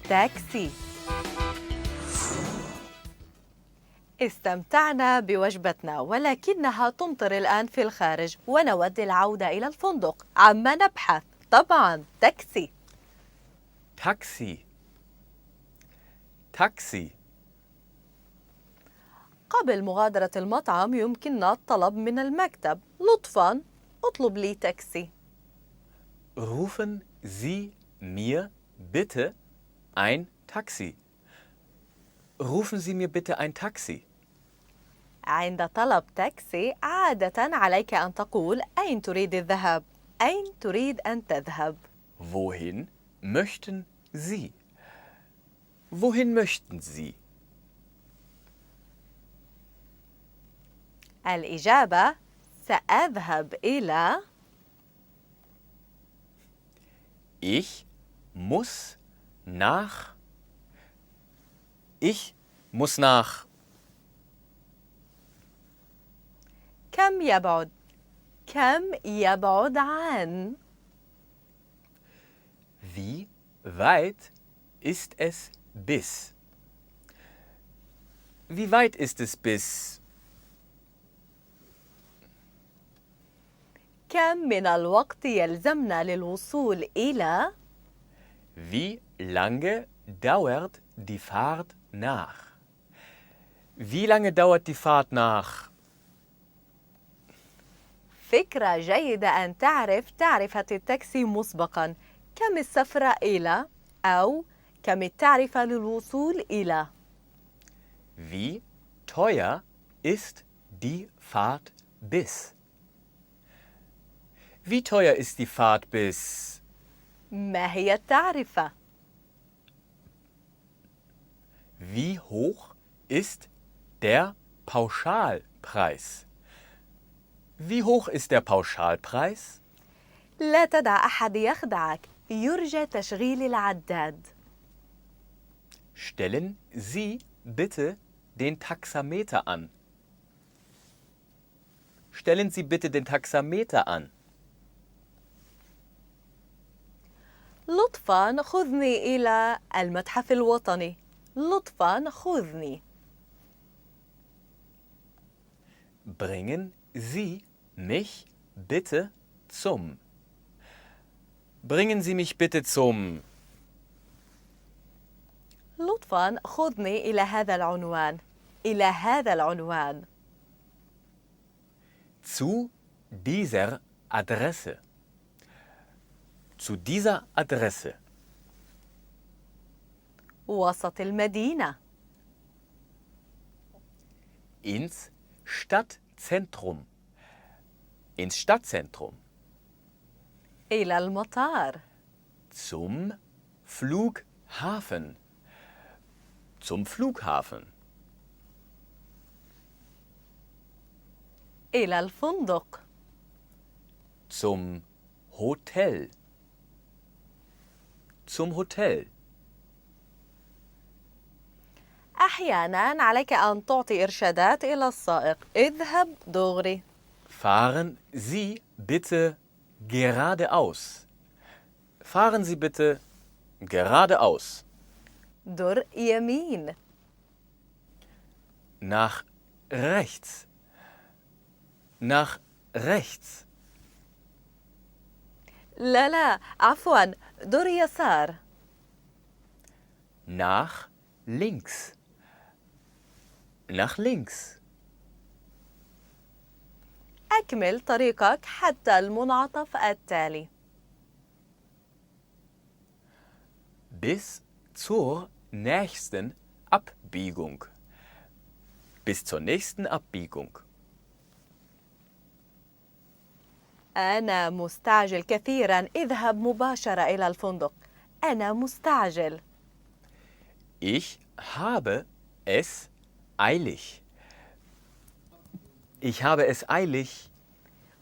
تاكسي. استمتعنا بوجبتنا ولكنها تمطر الآن في الخارج ونود العودة إلى الفندق. عما نبحث؟ طبعاً تاكسي. تاكسي. تاكسي. قبل مغادرة المطعم يمكننا الطلب من المكتب. لطفاً اطلب لي تاكسي. Rufen Sie mir bitte ein Taxi. Rufen Sie mir bitte ein Taxi. عند طلب تاكسي عادة عليك أن تقول أين تريد الذهاب؟ أين تريد أن تذهب؟ Wohin möchten Sie? Wohin möchten Sie? الإجابة سأذهب إلى Ich muss nach. Ich muss nach. كم يبعد؟ كم يبعد عن؟ Wie weit ist es bis? Wie weit ist es bis? كم من الوقت يلزمنا للوصول إلى؟ Wie lange dauert die Fahrt nach? Wie lange dauert die Fahrt nach? فكرة جيدة أن تعرف تعرفة التاكسي مسبقاً. كم السفر إلى؟ أو كم التعرفة للوصول إلى؟ Wie teuer ist die Fahrt bis? Wie teuer ist die Fahrt bis? ما هي التعرفة؟ Wie hoch ist der Pauschalpreis? Wie hoch ist der Pauschalpreis? لا تدع أحد يخدعك. يرجى تشغيل العداد. Stellen Sie bitte den Taxameter an. Stellen Sie bitte den Taxameter an. لطفاً خذني إلى المتحف الوطني. لطفاً خذني. Bringen Sie mich bitte zum. Bringen Sie mich bitte zum. لطفاً خذني إلى هذا العنوان. إلى هذا العنوان. Zu dieser Adresse. Zu dieser Adresse. وسط المدينة. Ins Stadtzentrum. Ins Stadtzentrum. إلى المطار. Zum Flughafen. Zum Flughafen. إلى الفندق. Zum Hotel. Zum Hotel. أحياناً عليك أن تعطي إرشادات إلى السائق. اذهب دغري. Fahren Sie bitte geradeaus. Fahren Sie bitte geradeaus. در يمين. Nach rechts. Nach rechts. لا عفواً در يسار. Nach links. Nach links. أكمل طريقك حتى المنعطف التالي. Bis zur nächsten Abbiegung. Bis zur nächsten Abbiegung. أنا مستعجل كثيراً. اذهب مباشرة إلى الفندق. أنا مستعجل. Ich habe es eilig. Ich habe es eilig.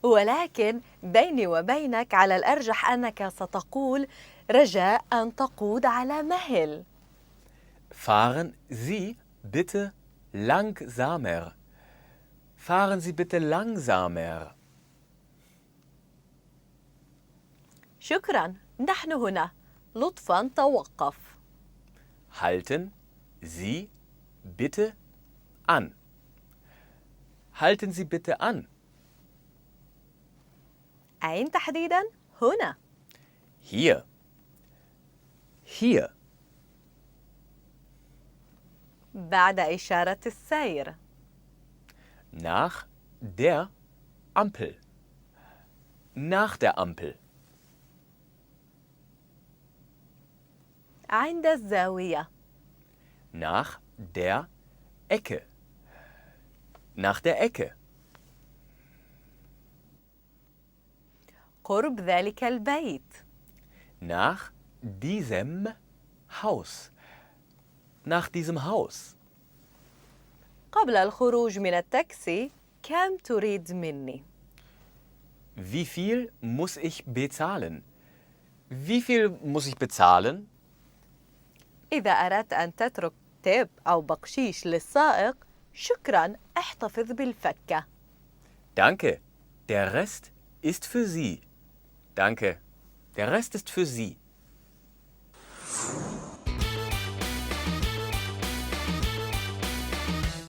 ولكن بيني وبينك على الأرجح أنك ستقول رجاء أن تقود على مهل. Fahren Sie bitte langsamer. Fahren Sie bitte langsamer. شكراً. نحن هنا. لطفاً توقف. Halten Sie bitte an. Halten Sie bitte an. أين تحديداً؟ هنا. Hier. Hier. بعد إشارة السير. Nach der Ampel. Nach der Ampel. عند الزاوية. Nach der Ecke. Nach der Ecke. قرب ذلك البيت. Nach diesem Haus. Nach diesem Haus. قبل الخروج من التاكسي، كم تريد مني؟ Wie viel muss ich bezahlen? Wie viel muss ich bezahlen? إذا أردت أن تترك تيب أو بقشيش للسائق، شكراً، احتفظ بالفكة. Danke, der Rest ist für Sie. Danke, der Rest ist für Sie.